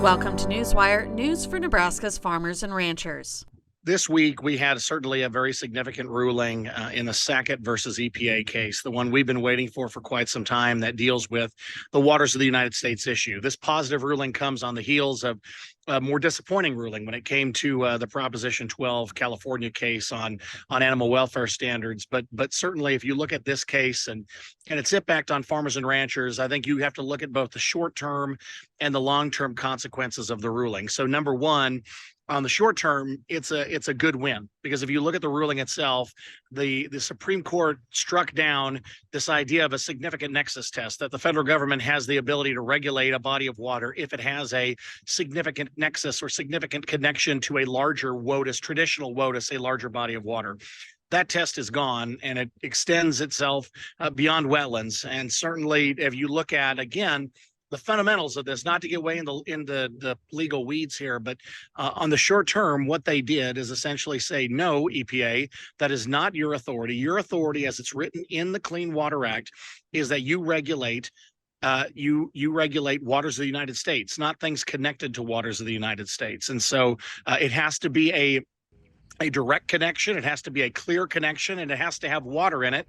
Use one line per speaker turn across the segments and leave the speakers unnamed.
Welcome to Newswire, news for Nebraska's farmers and ranchers.
This week, we had certainly a very significant ruling in the Sackett versus EPA case, the one we've been waiting for quite some time, that deals with the waters of the United States issue. This positive ruling comes on the heels of a more disappointing ruling when it came to the Proposition 12 California case on animal welfare standards. But certainly, if you look at this case and its impact on farmers and ranchers, I think you have to look at both the short-term and the long-term consequences of the ruling. So number one, on the short term, it's a good win, because if you look at the ruling itself, the Supreme Court struck down this idea of a significant nexus test, that the federal government has the ability to regulate a body of water if it has a significant nexus or significant connection to a larger WOTUS, traditional WOTUS, a larger body of water. That test is gone, and it extends itself beyond wetlands. And certainly, if you look at, again, the fundamentals of this, not to get way in the legal weeds here, but on the short term, what they did is essentially say, no, EPA, that is not your authority. Your authority, as it's written in the Clean Water Act, is that you regulate you regulate waters of the United States, not things connected to waters of the United States. And so it has to be a direct connection. It has to be a clear connection, and it has to have water in it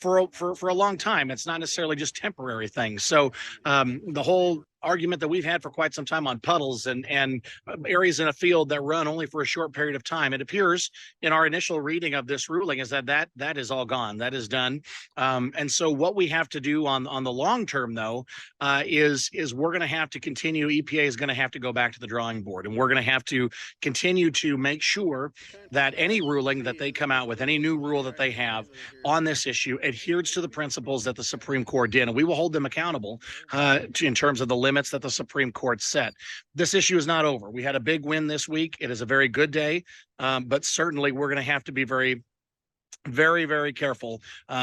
for a long time. It's not necessarily just temporary things. So the whole argument that we've had for quite some time on puddles and areas in a field that run only for a short period of time, it appears in our initial reading of this ruling is that is all gone. That is done. And so what we have to do on the long term, though, is we're going to have to continue. EPA is going to have to go back to the drawing board, and we're going to have to continue to make sure that any ruling that they come out with, any new rule that they have on this issue, adheres to the principles that the Supreme Court did, and we will hold them accountable in terms of the limits that the Supreme Court set. This issue is not over. We had a big win this week. It is a very good day, but certainly we're going to have to be very, very careful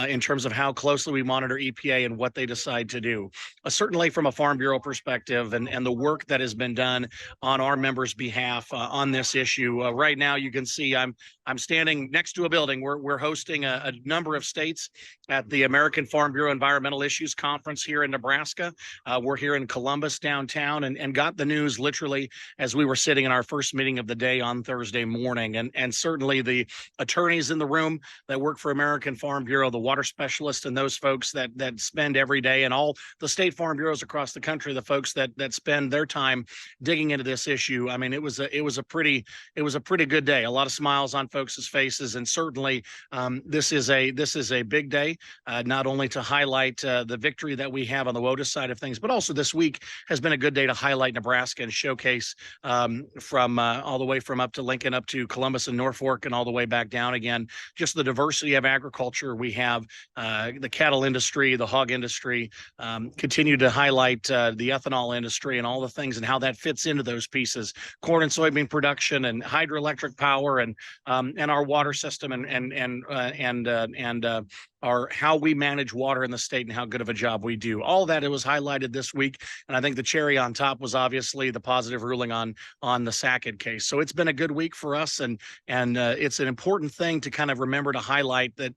in terms of how closely we monitor EPA and what they decide to do. Certainly from a Farm Bureau perspective, and the work that has been done on our members' behalf on this issue. Right now, you can see I'm standing next to a building. We're hosting a number of states at the American Farm Bureau Environmental Issues Conference here in Nebraska. We're here in Columbus downtown, and got the news literally as we were sitting in our first meeting of the day on Thursday morning. And certainly the attorneys in the room that work for American Farm Bureau, the water specialists, and those folks that spend every day, and all the state farm bureaus across the country, the folks that spend their time digging into this issue. I mean, it was a pretty good day. A lot of smiles on folks' faces, and certainly this is a big day, not only to highlight the victory that we have on the WOTUS side of things, but also this week has been a good day to highlight Nebraska and showcase from all the way from up to Lincoln, up to Columbus and Norfolk, and all the way back down again, just the diversity of agriculture. We have the cattle industry, the hog industry, continue to highlight the ethanol industry and all the things and how that fits into those pieces, corn and soybean production and hydroelectric power, and our water system, and our how we manage water in the state and how good of a job we do. All that, it was highlighted this week, and I think the cherry on top was obviously the positive ruling on the Sackett case. So it's been a good week for us, and it's an important thing to kind of remember to highlight that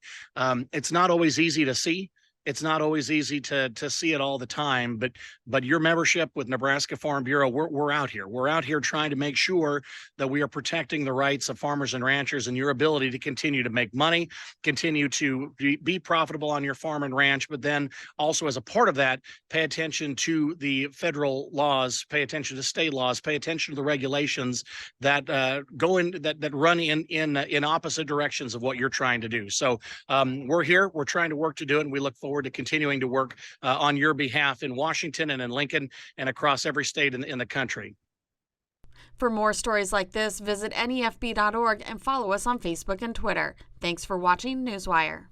it's not always easy to see. It's not always easy to see it all the time, but your membership with Nebraska Farm Bureau, we're out here. We're out here trying to make sure that we are protecting the rights of farmers and ranchers and your ability to continue to make money, continue to be profitable on your farm and ranch, but then also as a part of that, pay attention to the federal laws, pay attention to state laws, pay attention to the regulations that that run in opposite directions of what you're trying to do. So we're here. We're trying to work to do it, and we look forward to continuing to work on your behalf in Washington and in Lincoln and across every state in the country.
For more stories like this, visit NEFB.org and follow us on Facebook and Twitter. Thanks for watching Newswire.